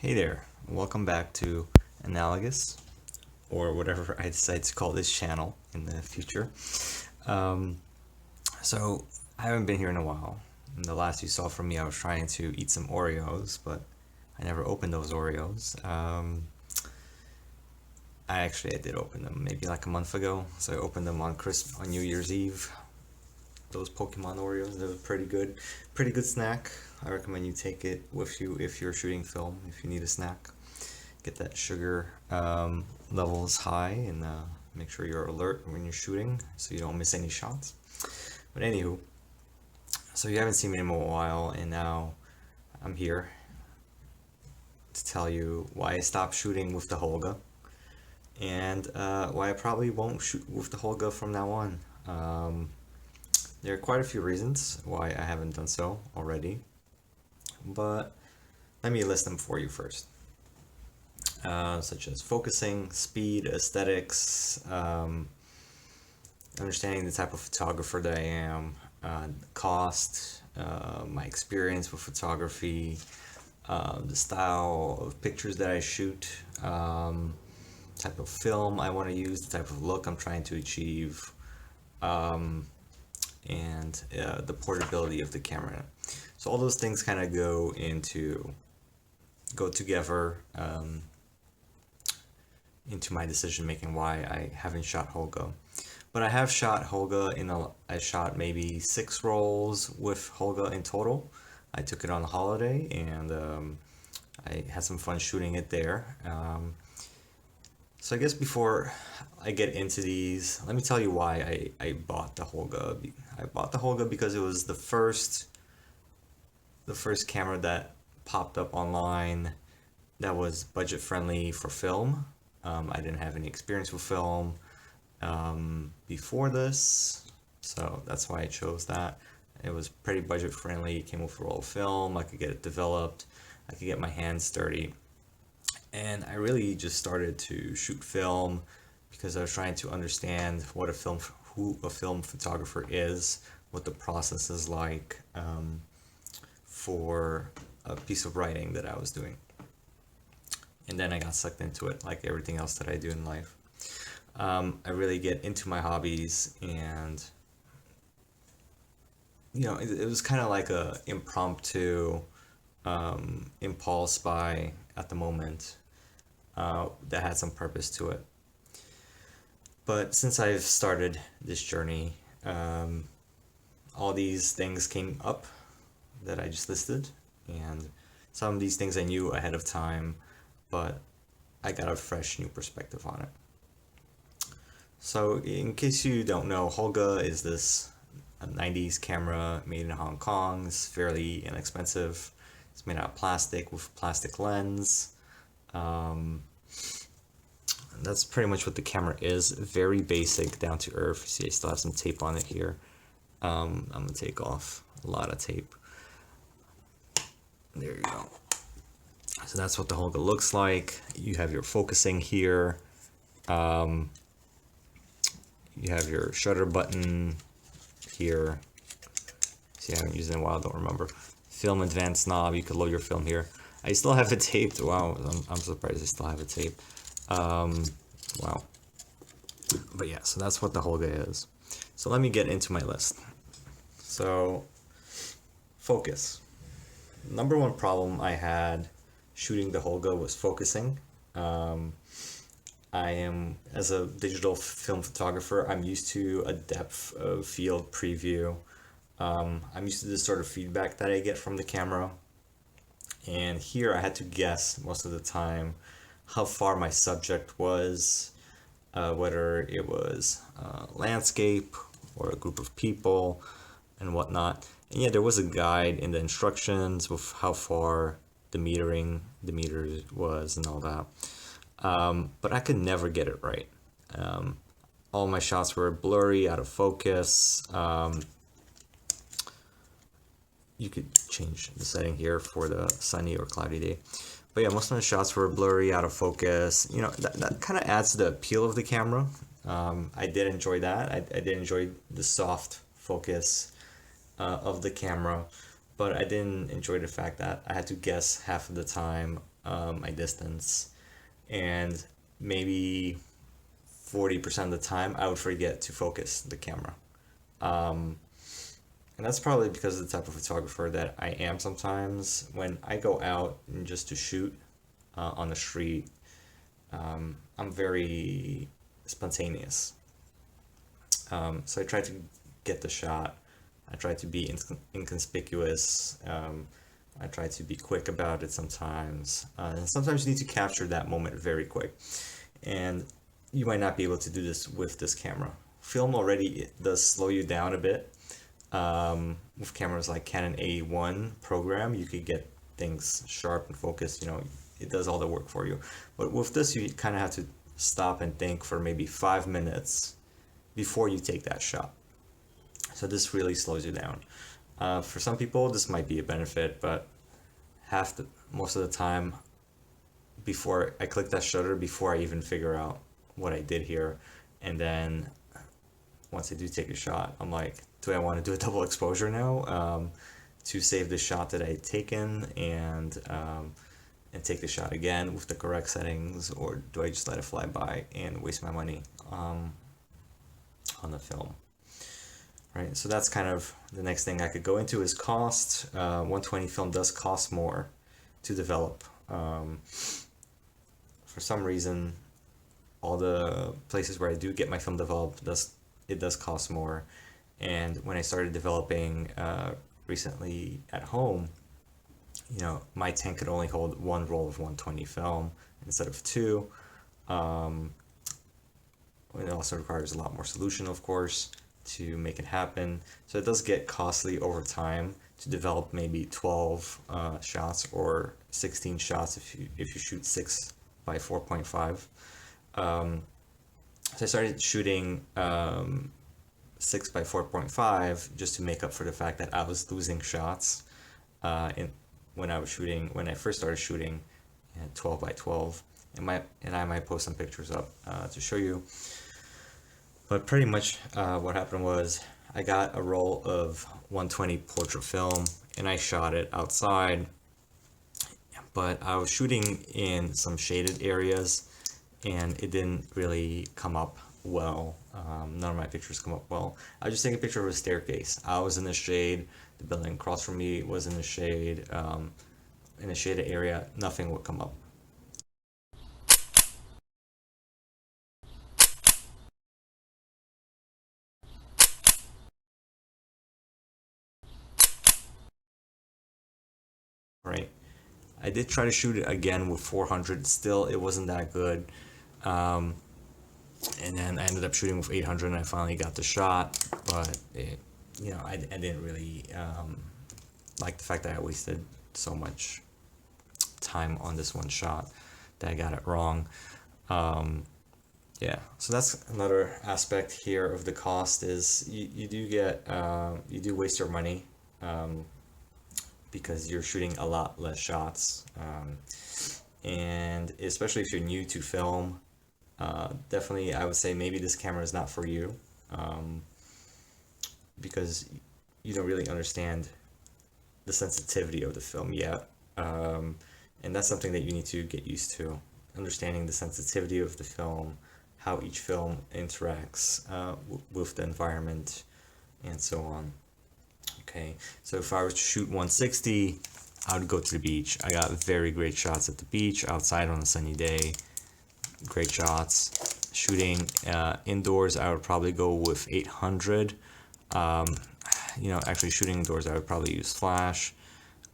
Hey there, welcome back to Analogous, or whatever I decide to call this channel in the future. Um, so, I haven't been here in a while. And the last you saw from me, I was trying to eat some Oreos, but I never opened those Oreos. I did open them maybe like a month ago. So I opened them on New Year's Eve. Those Pokemon Oreos, they were pretty good snack. I recommend you take it with you if you're shooting film, if you need a snack. Get that sugar levels high and make sure you're alert when you're shooting so you don't miss any shots. But anywho, so you haven't seen me in a while, and now I'm here to tell you why I stopped shooting with the Holga and why I probably won't shoot with the Holga from now on. There are quite a few reasons why I haven't done so already, but let me list them for you first. Such as focusing, speed, aesthetics, understanding the type of photographer that I am, cost, my experience with photography, the style of pictures that I shoot, type of film I want to use, the type of look I'm trying to achieve, and the portability of the camera. So all those things kind of go together into my decision making why I haven't shot Holga. But I have shot Holga I shot maybe 6 rolls with Holga in total. I took it on a holiday and I had some fun shooting it there. So I guess before I get into these, let me tell you why I bought the Holga. I bought the Holga because it was the first camera that popped up online that was budget friendly for film. I didn't have any experience with film before this, so that's why I chose that. It was pretty budget friendly. It came with a roll of film. I could get it developed. I could get my hands dirty. And I really just started to shoot film because I was trying to understand who a film photographer is, what the process is like for a piece of writing that I was doing. And then I got sucked into it like everything else that I do in life. I really get into my hobbies, and it was kind of like a impromptu impulse buy at the moment that had some purpose to it. But since I've started this journey, all these things came up that I just listed, and some of these things I knew ahead of time, but I got a fresh new perspective on it. So in case you don't know, Holga is this 90s camera made in Hong Kong. It's fairly inexpensive. It's made out of plastic with plastic lens. That's pretty much what the camera is. Very basic, down to earth. You see I still have some tape on it here. I'm going to take off a lot of tape. There you go. So that's what the Holga looks like. You have your focusing here. You have your shutter button here. See, I haven't used it in a while, don't remember. Film advanced knob, you could load your film here. I still have it taped. Wow, I'm surprised I still have it taped. Wow. But yeah, so that's what the Holga is. So let me get into my list. So, focus. Number one problem I had shooting the Holga was focusing. As a digital film photographer, I'm used to a depth of field preview. I'm used to this sort of feedback that I get from the camera. And here I had to guess most of the time how far my subject was, whether it was landscape or a group of people and whatnot. And yeah, there was a guide in the instructions with how far the meter was and all that. But I could never get it right. All my shots were blurry, out of focus. You could change the setting here for the sunny or cloudy day. But yeah, most of my shots were blurry, out of focus. That kind of adds to the appeal of the camera. I did enjoy that. I did enjoy the soft focus of the camera, but I didn't enjoy the fact that I had to guess half of the time my distance, and maybe 40% of the time I would forget to focus the camera. Um, and that's probably because of the type of photographer that I am sometimes. When I go out and just to shoot on the street, I'm very spontaneous. So I try to get the shot. I try to be inconspicuous. I try to be quick about it sometimes. And sometimes you need to capture that moment very quick. And you might not be able to do this with this camera. Film already it does slow you down a bit. With cameras like Canon A1 program, you could get things sharp and focused. It does all the work for you. But with this, you kind of have to stop and think for maybe 5 minutes before you take that shot. So this really slows you down. For some people, this might be a benefit, but most of the time, before I click that shutter, before I even figure out what I did here, and then once I do take a shot, I'm like, do I want to do a double exposure now to save the shot that I had taken and take the shot again with the correct settings, or do I just let it fly by and waste my money on the film? Right, so that's kind of the next thing I could go into is cost. 120 film does cost more to develop. For some reason, all the places where I do get my film developed, it does cost more. And when I started developing recently at home, my tank could only hold one roll of 120 film instead of two. It also requires a lot more solution, of course, to make it happen. So it does get costly over time to develop maybe 12 shots or 16 shots if you shoot 6 by 4.5. So I started shooting 6 by 4.5 just to make up for the fact that I was losing shots when I first started shooting 12 by 12. And I might post some pictures up to show you. But pretty much what happened was I got a roll of 120 portrait film and I shot it outside. But I was shooting in some shaded areas and it didn't really come up well. None of my pictures come up well. I was just taking a picture of a staircase. I was in the shade. The building across from me was in the shade. In a shaded area, nothing would come up. Right. I did try to shoot it again with 400. Still, it wasn't that good. And then I ended up shooting with 800 and I finally got the shot. But, I didn't really like the fact that I wasted so much time on this one shot that I got it wrong. Yeah, so that's another aspect here of the cost is you do waste your money. Because you're shooting a lot less shots. And especially if you're new to film, definitely I would say maybe this camera is not for you because you don't really understand the sensitivity of the film yet. And that's something that you need to get used to, understanding the sensitivity of the film, how each film interacts with the environment, and so on. Okay, so if I were to shoot 160, I would go to the beach. I got very great shots at the beach, outside on a sunny day. Great shots. Shooting indoors, I would probably go with 800. Actually shooting indoors, I would probably use flash.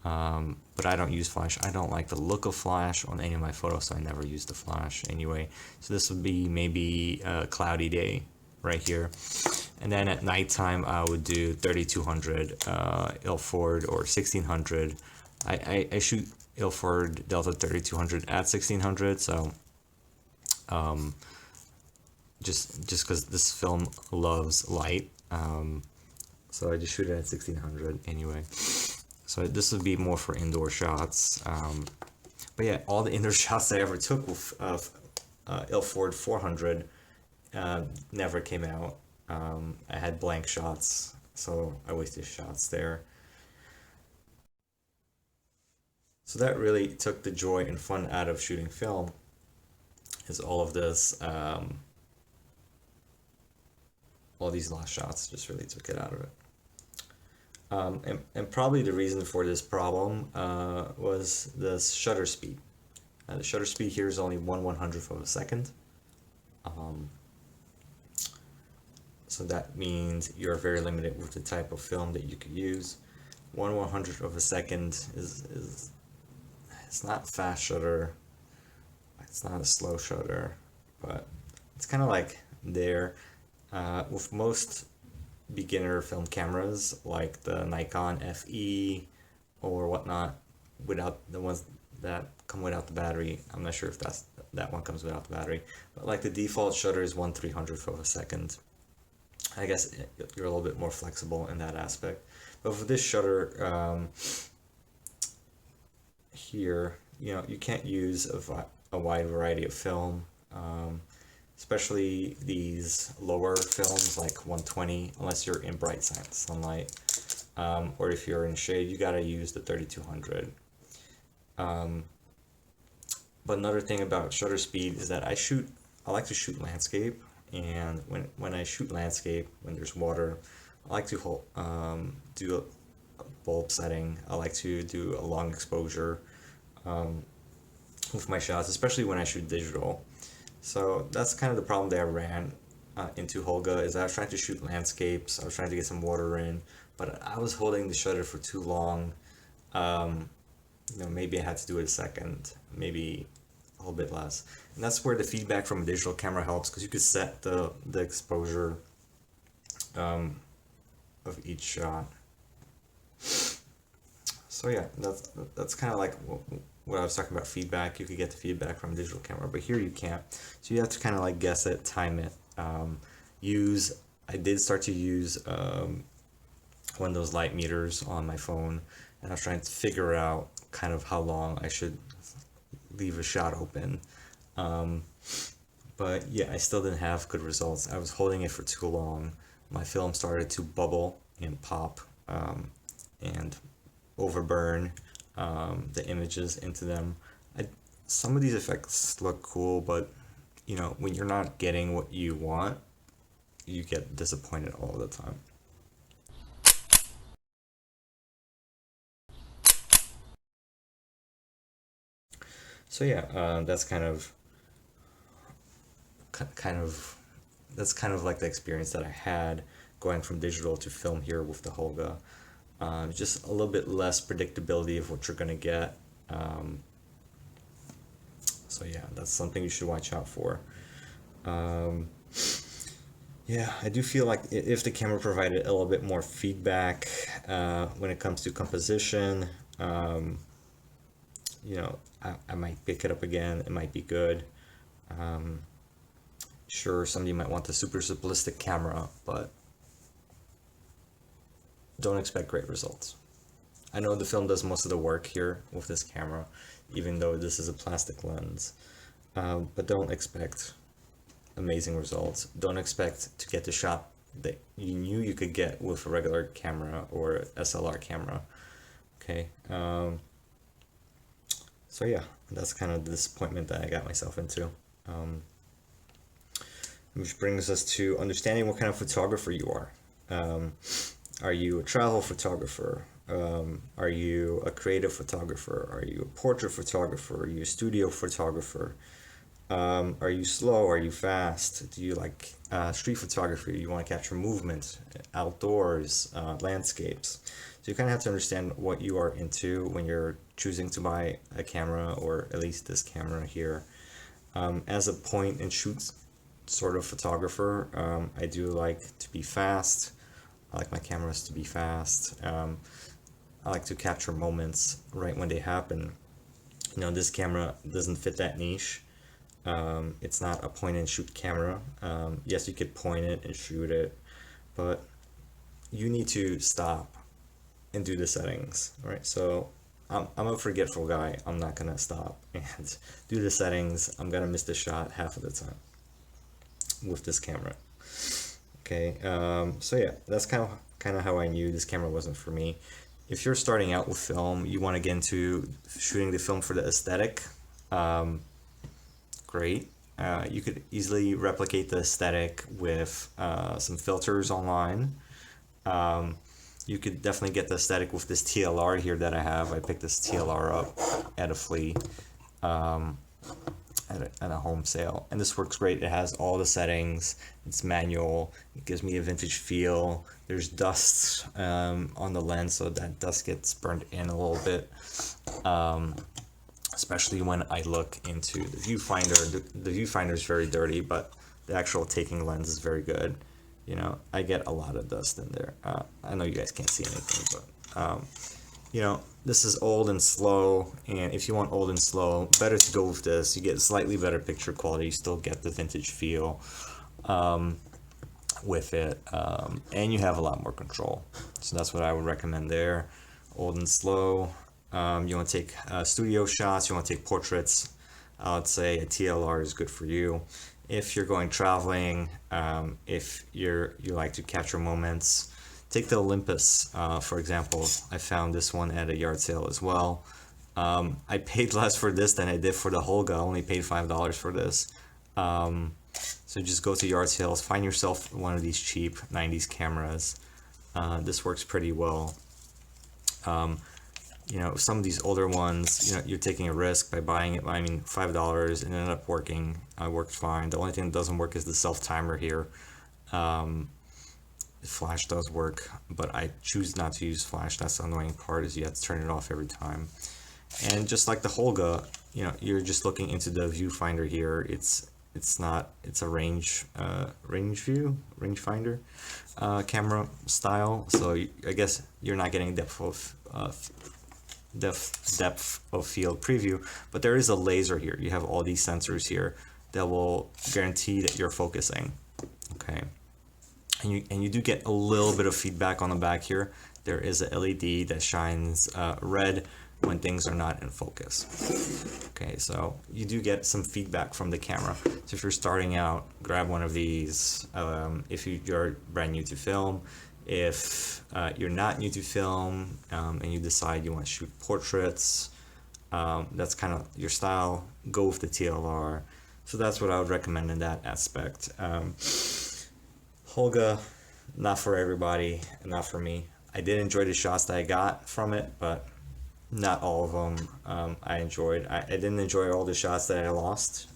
But I don't use flash. I don't like the look of flash on any of my photos, so I never use the flash anyway. So this would be maybe a cloudy day right here. And then at nighttime, I would do 3200 Ilford or 1600. I shoot Ilford Delta 3200 at 1600, so just because this film loves light, so I just shoot it at 1600 anyway. So this would be more for indoor shots. But yeah, all the indoor shots I ever took with Ilford 400 never came out. I had blank shots, so I wasted shots there. So that really took the joy and fun out of shooting film, is all of this, all these lost shots just really took it out of it. And probably the reason for this problem was the shutter speed. The shutter speed here is only 1/100th of a second. So that means you're very limited with the type of film that you could use. 1/100th of a second is it's not fast shutter, it's not a slow shutter, but it's kind of like there. With most beginner film cameras like the Nikon FE or whatnot, without the ones that come without the battery, I'm not sure if that one comes without the battery, but like the default shutter is 1/300th of a second. I guess you're a little bit more flexible in that aspect. But for this shutter here, you can't use a wide variety of film, especially these lower films like 120, unless you're in bright sunlight, or if you're in shade, you gotta use the 3200. But another thing about shutter speed is that I like to shoot landscape, and when I shoot landscape, when there's water, I like to do a bulb setting. I like to do a long exposure with my shots, especially when I shoot digital. So that's kind of the problem that I ran into Holga, is I was trying to shoot landscapes, I was trying to get some water in, but I was holding the shutter for too long. Maybe I had to do it a second, maybe a little bit less. And that's where the feedback from a digital camera helps, because you could set the exposure of each shot. So yeah, that's kind of like what I was talking about feedback. You could get the feedback from a digital camera, but here you can't. So you have to kind of like guess it, time it. I did start to use one of those light meters on my phone, and I was trying to figure out kind of how long I should leave a shot open. But yeah, I still didn't have good results. I was holding it for too long. My film started to bubble and pop and overburn the images into them. Some of these effects look cool, but when you're not getting what you want, you get disappointed all the time. So yeah, that's kind of like the experience that I had going from digital to film here with the Holga. Just a little bit less predictability of what you're gonna get. So yeah, that's something you should watch out for. Yeah, I do feel like if the camera provided a little bit more feedback when it comes to composition, I might pick it up again. It might be good. Sure, somebody might want the super simplistic camera, but don't expect great results. I know the film does most of the work here with this camera, even though this is a plastic lens, but don't expect amazing results. Don't expect to get the shot that you knew you could get with a regular camera or SLR camera. Okay. So yeah, that's kind of the disappointment that I got myself into. Which brings us to understanding what kind of photographer you are. Are you a travel photographer? Are you a creative photographer? Are you a portrait photographer? Are you a studio photographer? Are you slow? Are you fast? Do you like street photography? You want to capture movement, outdoors, landscapes? So you kind of have to understand what you are into when you're choosing to buy a camera, or at least this camera here. As a point and shoot sort of photographer, I do like to be fast. I like my cameras to be fast. I like to capture moments right when they happen. This camera doesn't fit that niche. It's not a point and shoot camera. Yes, you could point it and shoot it, but you need to stop and do the settings, right? So I'm a forgetful guy. I'm not gonna stop and do the settings. I'm gonna miss the shot half of the time with this camera. Okay, so yeah, that's kind of how I knew this camera wasn't for me. if you're starting out with film, you want to get into shooting the film for the aesthetic. Great. You could easily replicate the aesthetic with some filters online. You could definitely get the aesthetic with this TLR here that I have. I picked this TLR up at a flea, at a home sale, and this works great. It has all the settings. It's manual. It gives me a vintage feel. There's dust on the lens, so that dust gets burned in a little bit, especially when I look into the viewfinder. The viewfinder is very dirty, but the actual taking lens is very good. You know, I get a lot of dust in there. I know you guys can't see anything, but you know, this is old and slow, and if you want old and slow, better to go with this. You get slightly better picture quality. You still get the vintage feel with it, and you have a lot more control. So that's what I would recommend there. Old and slow. You want to take studio shots. You want to take portraits. I would say a TLR is good for you. If you're going traveling, if you like to capture moments, take the Olympus, for example. I found this one at a yard sale as well. I paid less for this than I did for the Holga. I only paid $5 for this. So just go to yard sales, find yourself one of these cheap 90s cameras. This works pretty well. You know, some of these older ones, you know, you're taking a risk by buying it. I mean, $5, and it ended up working. Worked fine. The only thing that doesn't work is the self timer here. Flash does work, but I choose not to use flash. That's the annoying part, is you have to turn it off every time. And just like the Holga, you know, you're just looking into the viewfinder here. It's a rangefinder camera style. So I guess you're not getting depth of field preview, but there is a laser here. You have all these sensors here that will guarantee that you're focusing. Okay. And you do get a little bit of feedback on the back here. There is a LED that shines red when things are not in focus. Okay, so you do get some feedback from the camera. So if you're starting out, grab one of these. If you're brand new to film, if you're not new to film and you decide you want to shoot portraits, that's kind of your style, go with the TLR. So that's what I would recommend in that aspect. Holga, not for everybody, not for me. I did enjoy the shots that I got from it, but not all of them I enjoyed. I didn't enjoy all the shots that I lost.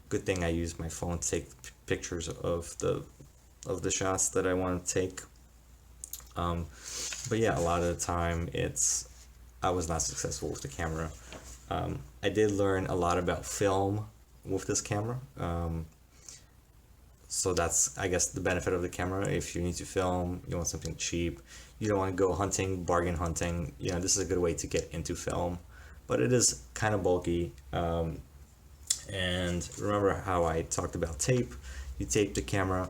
Good thing I used my phone to take pictures of the shots that I want to take. But yeah, a lot of the time I was not successful with the camera. I did learn a lot about film with this camera. So that's, I guess, the benefit of the camera. If you need to film, you want something cheap, you don't want to go hunting, bargain hunting, you know, this is a good way to get into film. But it is kind of bulky. And remember how I talked about tape? You tape the camera.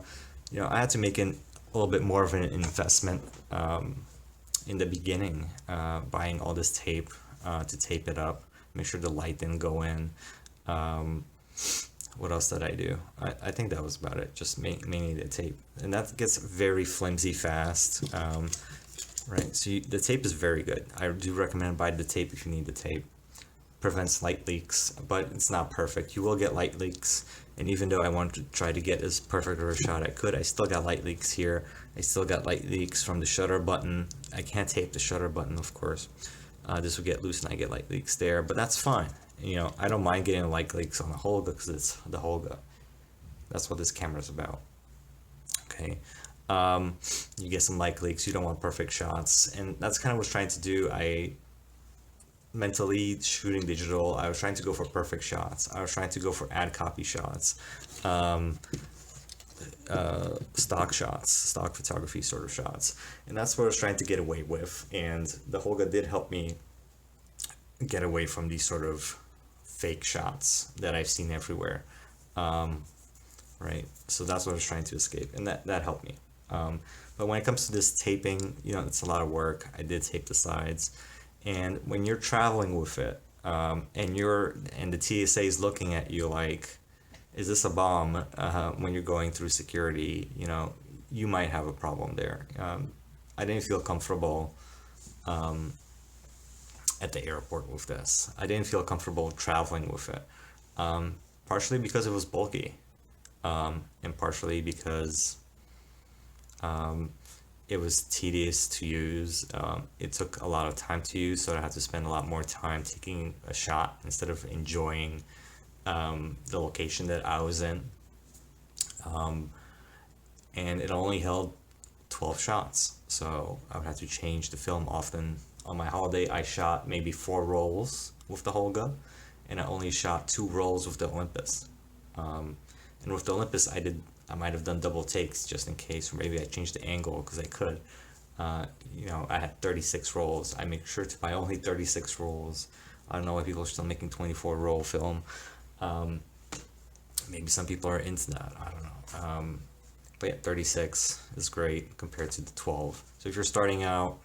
You know, I had to make a little bit more of an investment in the beginning, buying all this tape to tape it up, make sure the light didn't go in. What else did I do? I think that was about it. Just mainly the tape, and that gets very flimsy fast. Right, so the tape is very good. I do recommend buy the tape if you need the tape. Prevents light leaks, but it's not perfect. You will get light leaks, and even though I wanted to try to get as perfect of a shot I could, I still got light leaks here. I still got light leaks from the shutter button. I can't tape the shutter button, of course. This will get loose and I get light leaks there, but that's fine. You know, I don't mind getting light leaks on the Holga because it's the Holga. That's what this camera is about. Okay. You get some light leaks, you don't want perfect shots, and that's kind of what I was trying to do. I mentally shooting digital, I was trying to go for perfect shots. I was trying to go for ad copy shots, stock shots, stock photography sort of shots, and that's what I was trying to get away with. And the Holga did help me get away from these sort of fake shots that I've seen everywhere. Right, so that's what I was trying to escape, and that helped me. But when it comes to this taping, you know, it's a lot of work. I did tape the sides, and when you're traveling with it, and the TSA is looking at you like, is this a bomb? When you're going through security, you know, you might have a problem there. I didn't feel comfortable at the airport with this. I didn't feel comfortable traveling with it, partially because it was bulky, and partially because it was tedious to use. It took a lot of time to use, so I had to spend a lot more time taking a shot instead of enjoying the location that I was in. And it only held 12 shots, so I would have to change the film often. On my holiday, I shot maybe 4 rolls with the Holga, and I only shot 2 rolls with the Olympus. And with the Olympus, I might have done double takes just in case, or maybe I changed the angle because I could. I had 36 rolls. I make sure to buy only 36 rolls. I don't know why people are still making 24 roll film. Maybe some people are into that. I don't know. But yeah, 36 is great compared to the 12. So if you're starting out,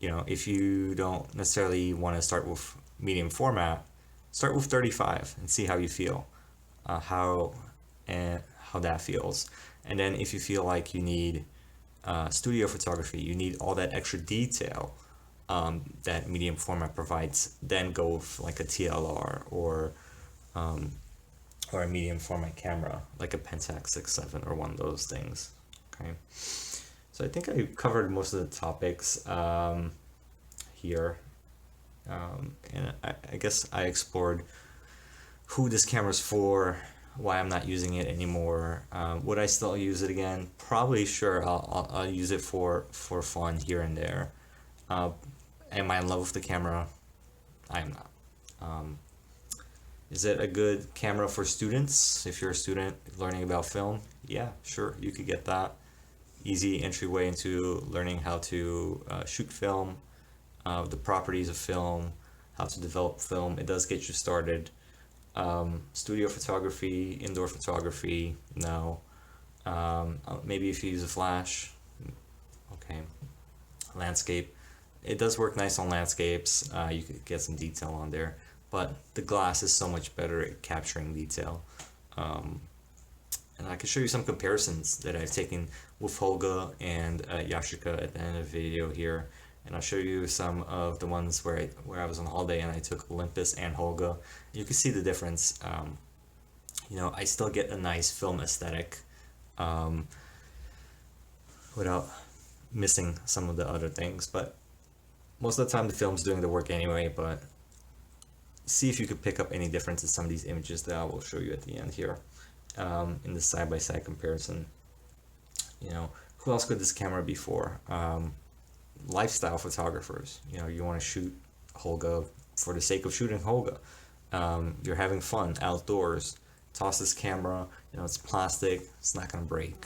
if you don't necessarily want to start with medium format, start with 35 and see how you feel, how that feels. And then if you feel like you need studio photography, you need all that extra detail that medium format provides, then go with like a TLR or a medium format camera, like a Pentax 6.7 or one of those things. Okay, so I think I covered most of the topics here, and I guess I explored who this camera's for, why I'm not using it anymore. Would I still use it again? Probably, sure. I'll use it for fun here and there. Am I in love with the camera? I am not. Is it a good camera for students? If you're a student learning about film, yeah, sure, you could get that. Easy entryway into learning how to shoot film, the properties of film, how to develop film. It does get you started. Studio photography, indoor photography, no. Maybe if you use a flash, okay. Landscape, it does work nice on landscapes. You could get some detail on there, but the glass is so much better at capturing detail. And I can show you some comparisons that I've taken with Holga and Yashica at the end of the video here. And I'll show you some of the ones where I was on holiday and I took Olympus and Holga. You can see the difference. I still get a nice film aesthetic without missing some of the other things. But most of the time the film's doing the work anyway, but see if you could pick up any difference in some of these images that I will show you at the end here in the side-by-side comparison. Who else could this camera be for? Lifestyle photographers. You want to shoot Holga for the sake of shooting Holga. You're having fun outdoors. Toss this camera. It's plastic. It's not gonna break.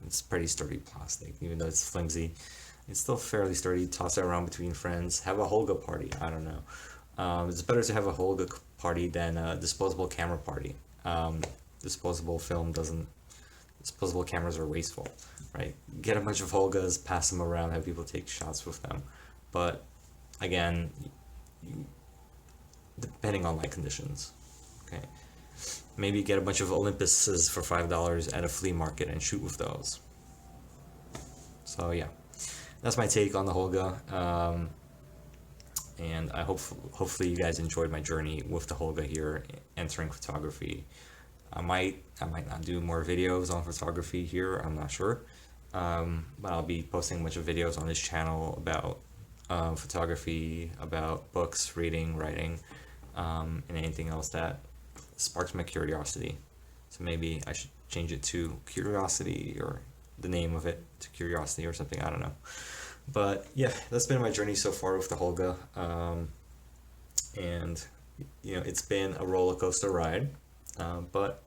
It's pretty sturdy plastic, even though it's flimsy. It's still fairly sturdy. Toss it around between friends. Have a Holga party. I don't know. It's better to have a Holga party than a disposable camera party. Disposable cameras are wasteful, right? Get a bunch of Holgas, pass them around, have people take shots with them. But again, depending on light conditions, okay? Maybe get a bunch of Olympuses for $5 at a flea market and shoot with those. So yeah, that's my take on the Holga. And I hopefully you guys enjoyed my journey with the Holga here, entering photography. I might not do more videos on photography here, I'm not sure. But I'll be posting a bunch of videos on this channel about photography, about books, reading, writing, and anything else that sparks my curiosity. So maybe I should change it to Curiosity, or the name of it to Curiosity or something, I don't know. But yeah, that's been my journey so far with the Holga. And it's been a roller coaster ride, but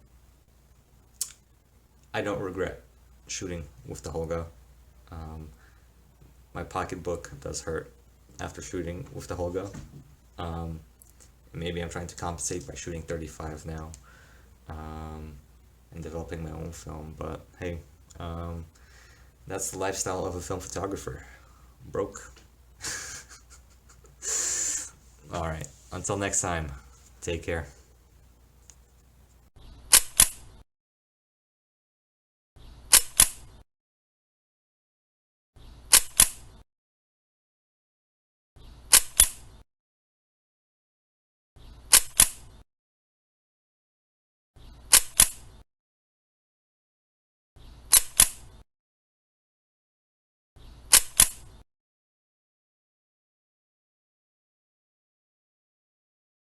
I don't regret shooting with the Holga. My pocketbook does hurt after shooting with the Holga. Maybe I'm trying to compensate by shooting 35 now, and developing my own film, but hey, that's the lifestyle of a film photographer. Broke. Alright, until next time, take care.